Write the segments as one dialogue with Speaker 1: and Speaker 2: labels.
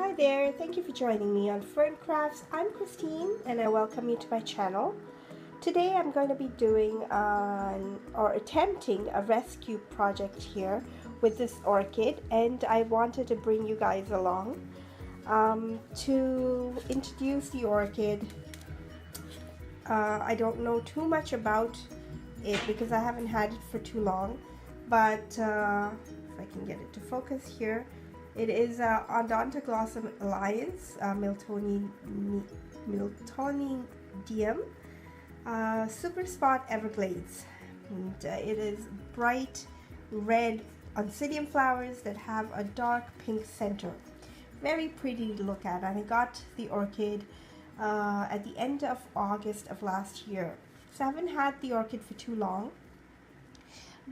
Speaker 1: Hi there, thank you for joining me on FernCrafts. I'm Christine and I welcome you to my channel. Today I'm going to be doing or attempting a rescue project here with this orchid, and I wanted to bring you guys along to introduce the orchid. I don't know too much about it because I haven't had it for too long, but if I can get it to focus here, it is Odontoglossum alliance, Miltonidium, Super Spot Everglades. And it is bright red oncidium flowers that have a dark pink center. Very pretty to look at, and I got the orchid at the end of August of last year. So I haven't had the orchid for too long,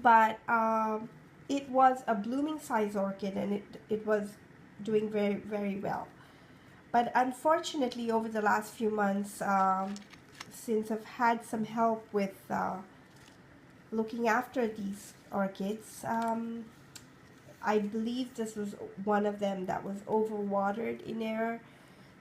Speaker 1: but it was a blooming size orchid, and it was doing very, very well. But unfortunately, over the last few months, since I've had some help with looking after these orchids, I believe this was one of them that was overwatered in error.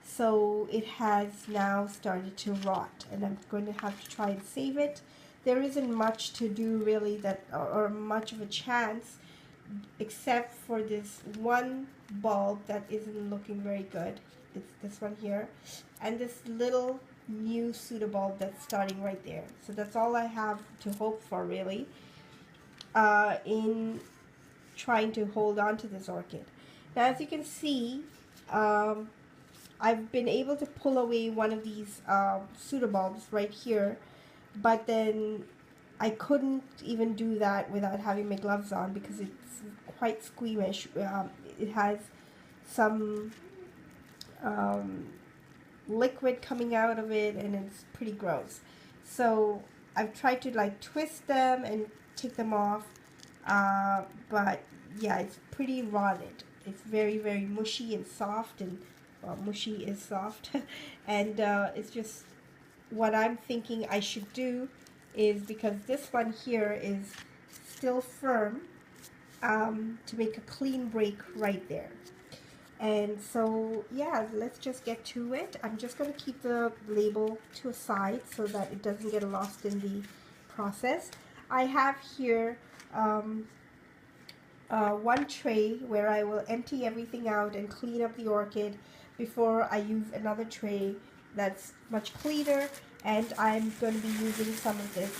Speaker 1: So it has now started to rot, and I'm going to have to try and save it. There isn't much to do really or much of a chance, except for this one bulb that isn't looking very good. It's this one here, and this little new pseudobulb that's starting right there. So that's all I have to hope for really in trying to hold on to this orchid. Now, as you can see, I've been able to pull away one of these pseudobulbs right here, but then I couldn't even do that without having my gloves on because it's quite squeamish. It has some liquid coming out of it, and it's pretty gross. So I've tried to like twist them and take them off, but yeah, it's pretty rotted. It's very, very mushy and soft, and well, mushy is soft and it's just what I'm thinking I should do is, because this one here is still firm, to make a clean break right there. And so yeah, let's just get to it. I'm just going to keep the label to a side so that it doesn't get lost in the process. I have here one tray where I will empty everything out and clean up the orchid before I use another tray that's much cleaner, and I'm going to be using some of this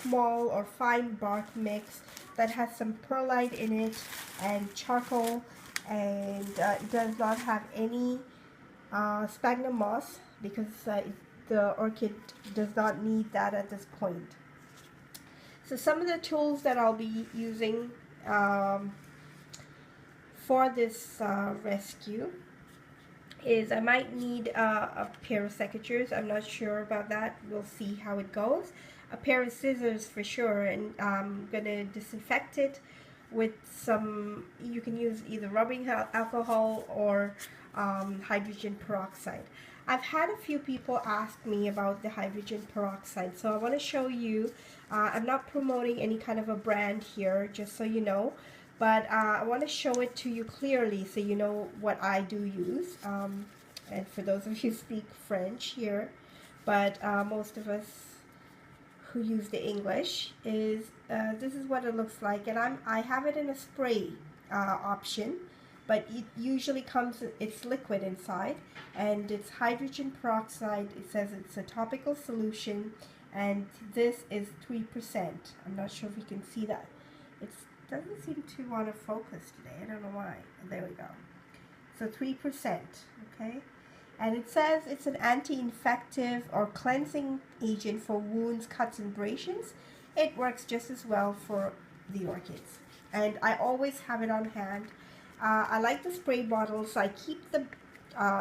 Speaker 1: small or fine bark mix that has some perlite in it and charcoal, and it does not have any sphagnum moss because the orchid does not need that at this point. So some of the tools that I'll be using for this rescue is I might need a pair of secateurs. I'm not sure about that. We'll see how it goes. A pair of scissors for sure, and I'm going to disinfect it with some, you can use either rubbing alcohol or hydrogen peroxide. I've had a few people ask me about the hydrogen peroxide, so I want to show you. I'm not promoting any kind of a brand here, just so you know, but I want to show it to you clearly so you know what I do use. And for those of you who speak French here, but most of us who use the English, is this is what it looks like, and I have it in a spray option, but it usually comes, it's liquid inside, and it's hydrogen peroxide. It says it's a topical solution, and this is 3%. I'm not sure if you can see that. It doesn't seem to want to focus today. I don't know why. There we go. So 3%, okay? And it says it's an anti-infective or cleansing agent for wounds, cuts, and abrasions. It works just as well for the orchids. And I always have it on hand. I like the spray bottle, so I keep the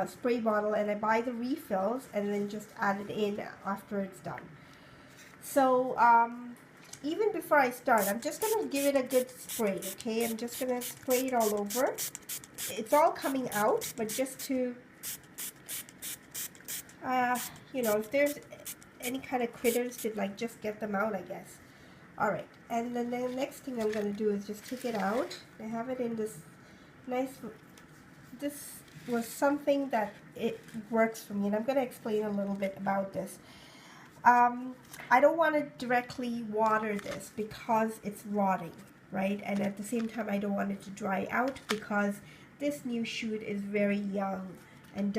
Speaker 1: spray bottle and I buy the refills and then just add it in after it's done. So even before I start, I'm just going to give it a good spray, okay? I'm just going to spray it all over. It's all coming out, but just to you know, if there's any kind of critters, to like just get them out, I guess. Alright, and then the next thing I'm going to do is just take it out. I have it in this nice, this was something that it works for me, and I'm going to explain a little bit about this. I don't want to directly water this because it's rotting, right? And at the same time, I don't want it to dry out because this new shoot is very young and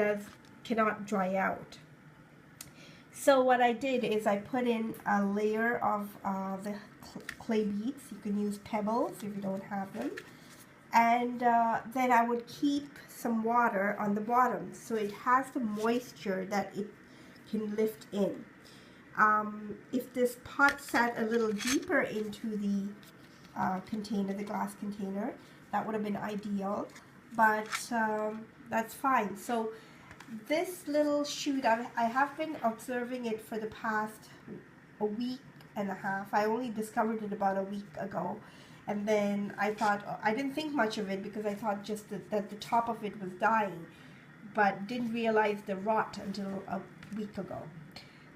Speaker 1: cannot dry out. So what I did is I put in a layer of the clay beads. You can use pebbles if you don't have them. And then I would keep some water on the bottom so it has the moisture that it can lift in. If this pot sat a little deeper into the container, the glass container, that would have been ideal, but that's fine. So this little shoot, I have been observing it for the past a week and a half. I only discovered it about a week ago, and then I thought, I didn't think much of it because I thought just that the top of it was dying, but didn't realize the rot until a week ago.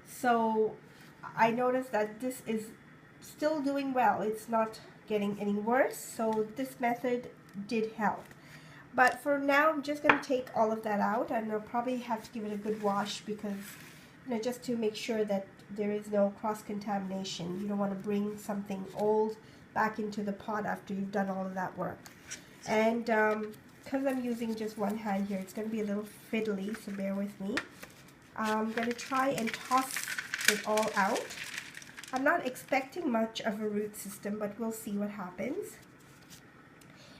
Speaker 1: So I noticed that this is still doing well. It's not getting any worse, so this method did help. But for now, I'm just going to take all of that out, and I'll probably have to give it a good wash because, you know, just to make sure that there is no cross-contamination. You don't want to bring something old back into the pot after you've done all of that work. And because I'm using just one hand here, it's going to be a little fiddly, so bear with me. I'm going to try and toss it all out. I'm not expecting much of a root system, but we'll see what happens.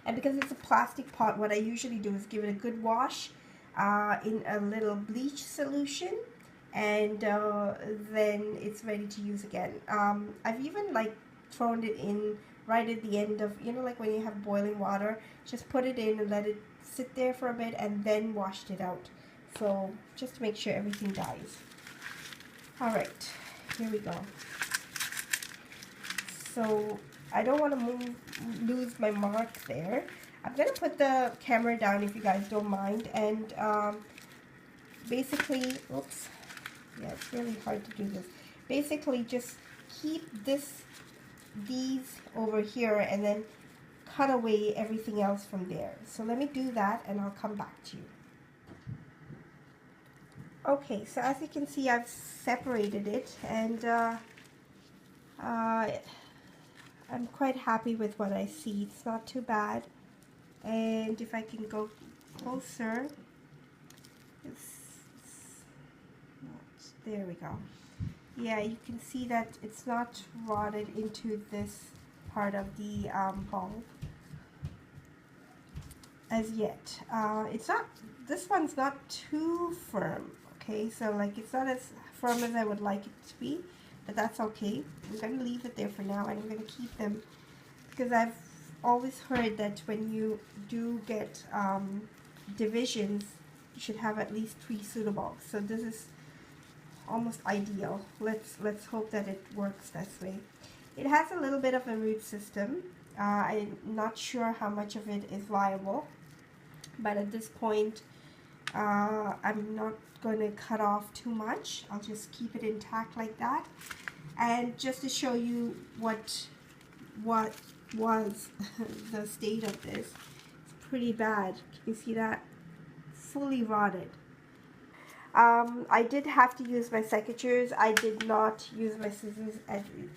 Speaker 1: And because it's a plastic pot, what I usually do is give it a good wash in a little bleach solution, and then it's ready to use again. I've even like thrown it in right at the end of, you know, like when you have boiling water, just put it in and let it sit there for a bit and then washed it out. So just to make sure everything dies. Alright, here we go. So I don't want to lose my mark there. I'm going to put the camera down if you guys don't mind, and basically, oops, yeah, it's really hard to do this. Basically just keep these over here and then cut away everything else from there. So let me do that and I'll come back to you. Okay, so as you can see, I've separated it, and I'm quite happy with what I see. It's not too bad. And if I can go closer, there we go. Yeah, you can see that it's not rotted into this part of the bulb as yet. It's not, this one's not too firm, okay? So like it's not as firm as I would like it to be, but that's okay. I'm going to leave it there for now, and I'm going to keep them because I've always heard that when you do get divisions, you should have at least 3 pseudobulbs. So this is almost ideal. Let's hope that it works this way. It has a little bit of a root system. I'm not sure how much of it is viable, but at this point I'm not going to cut off too much. I'll just keep it intact like that. And just to show you what was the state of this, it's pretty bad. Can you see that? Fully rotted. I did have to use my secateurs. I did not use my scissors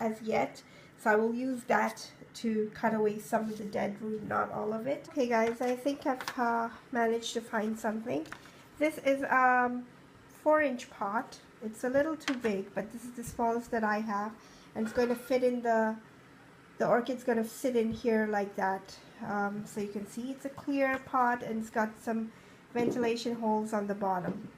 Speaker 1: as yet, so I will use that to cut away some of the dead root, not all of it. Okay guys, I think I've managed to find something. This is a 4-inch pot. It's a little too big, but this is the smallest that I have, and it's going to fit in the orchid's going to sit in here like that. So you can see it's a clear pot, and it's got some ventilation holes on the bottom.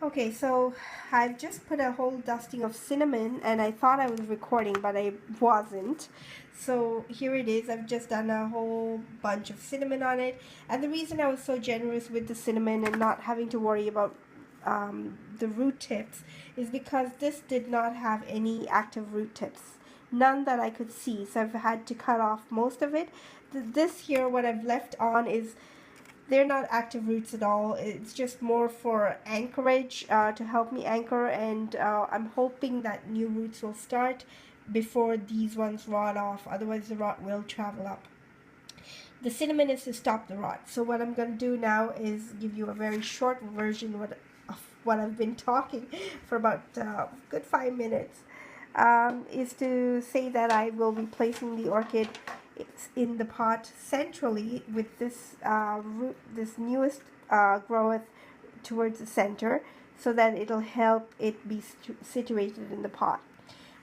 Speaker 1: Okay, so I've just put a whole dusting of cinnamon, and I thought I was recording, but I wasn't. So here it is. I've just done a whole bunch of cinnamon on it, and the reason I was so generous with the cinnamon and not having to worry about the root tips is because this did not have any active root tips. None that I could see, so I've had to cut off most of it. This here, what I've left on is, they're not active roots at all. It's just more for anchorage, to help me anchor, and I'm hoping that new roots will start before these ones rot off, otherwise the rot will travel up. The cinnamon is to stop the rot. So what I'm going to do now is give you a very short version of what I've been talking for about good 5 minutes. Is to say that I will be placing the orchid in the pot centrally with this this newest growth towards the center, so that it'll help it be situated in the pot.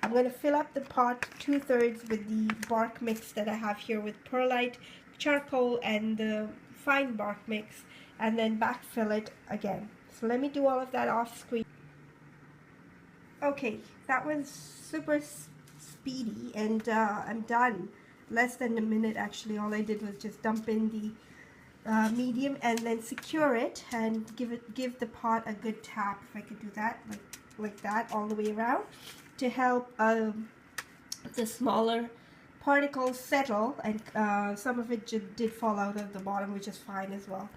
Speaker 1: I'm going to fill up the pot 2/3 with the bark mix that I have here with perlite, charcoal, and the fine bark mix, and then backfill it again. So let me do all of that off screen. Okay, that was super speedy, and I'm done. Less than a minute actually. All I did was just dump in the medium and then secure it and give the pot a good tap. If I could do that, like that, all the way around, to help the smaller particles settle, and some of it did fall out of the bottom, which is fine as well.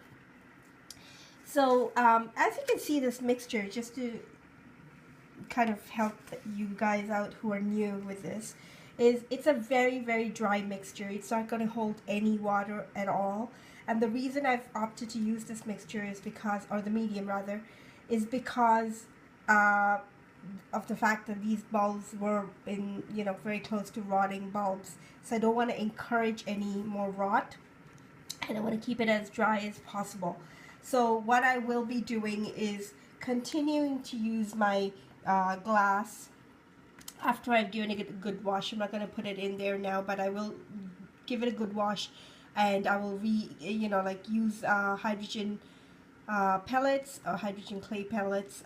Speaker 1: So as you can see, this mixture, just to kind of help you guys out who are new with this, it's a very, very dry mixture. It's not going to hold any water at all. And the reason I've opted to use this mixture is because, or the medium rather, is because of the fact that these bulbs were in, very close to rotting bulbs. So I don't want to encourage any more rot, and I want to keep it as dry as possible. So what I will be doing is continuing to use my glass after I've given it a good wash. I'm not going to put it in there now, but I will give it a good wash, and I will use hydrogen pellets or hydrogen clay pellets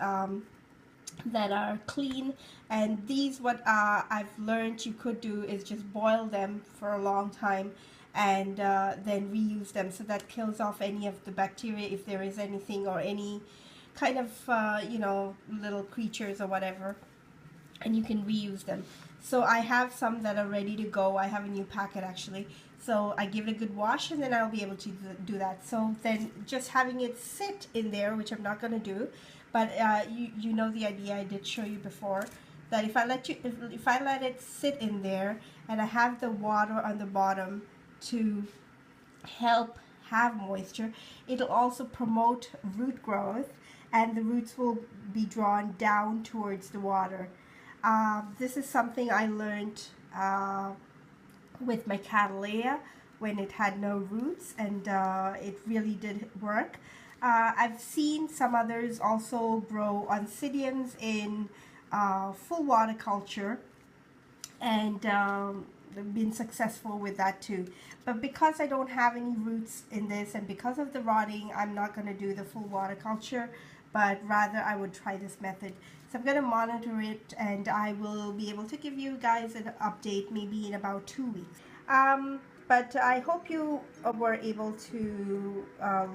Speaker 1: that are clean. And these, what I've learned you could do is just boil them for a long time and then reuse them, so that kills off any of the bacteria if there is anything, or any kind of little creatures or whatever, and you can reuse them. So I have some that are ready to go. I have a new packet actually, so I give it a good wash and then I'll be able to do that. So then just having it sit in there, which I'm not going to do, but you know the idea. I did show you before that if I let it sit in there and I have the water on the bottom to help have moisture, it'll also promote root growth, and the roots will be drawn down towards the water. This is something I learned with my Cattleya when it had no roots, and it really did work. I've seen some others also grow oncidiums in full water culture, and been successful with that too. But because I don't have any roots in this, and because of the rotting, I'm not going to do the full water culture, but rather I would try this method. So I'm going to monitor it, and I will be able to give you guys an update maybe in about 2 weeks. But I hope you were able to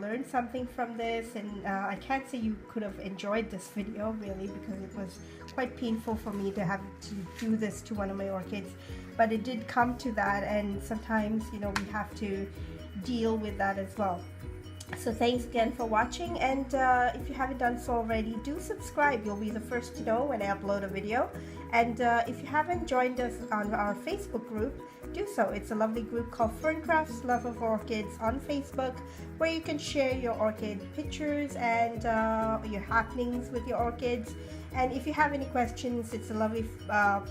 Speaker 1: learn something from this, and I can't say you could have enjoyed this video really, because it was quite painful for me to have to do this to one of my orchids, but it did come to that, and sometimes we have to deal with that as well. So thanks again for watching, and if you haven't done so already, do subscribe. You'll be the first to know when I upload a video. And if you haven't joined us on our Facebook group, do so. It's a lovely group called FernCrafts Love of Orchids on Facebook, where you can share your orchid pictures and your happenings with your orchids. And if you have any questions, it's a lovely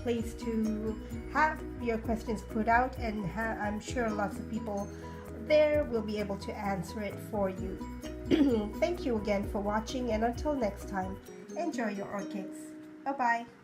Speaker 1: place to have your questions put out, and I'm sure lots of people there will be able to answer it for you. Thank you again for watching, and until next time, enjoy your orchids. Bye-bye.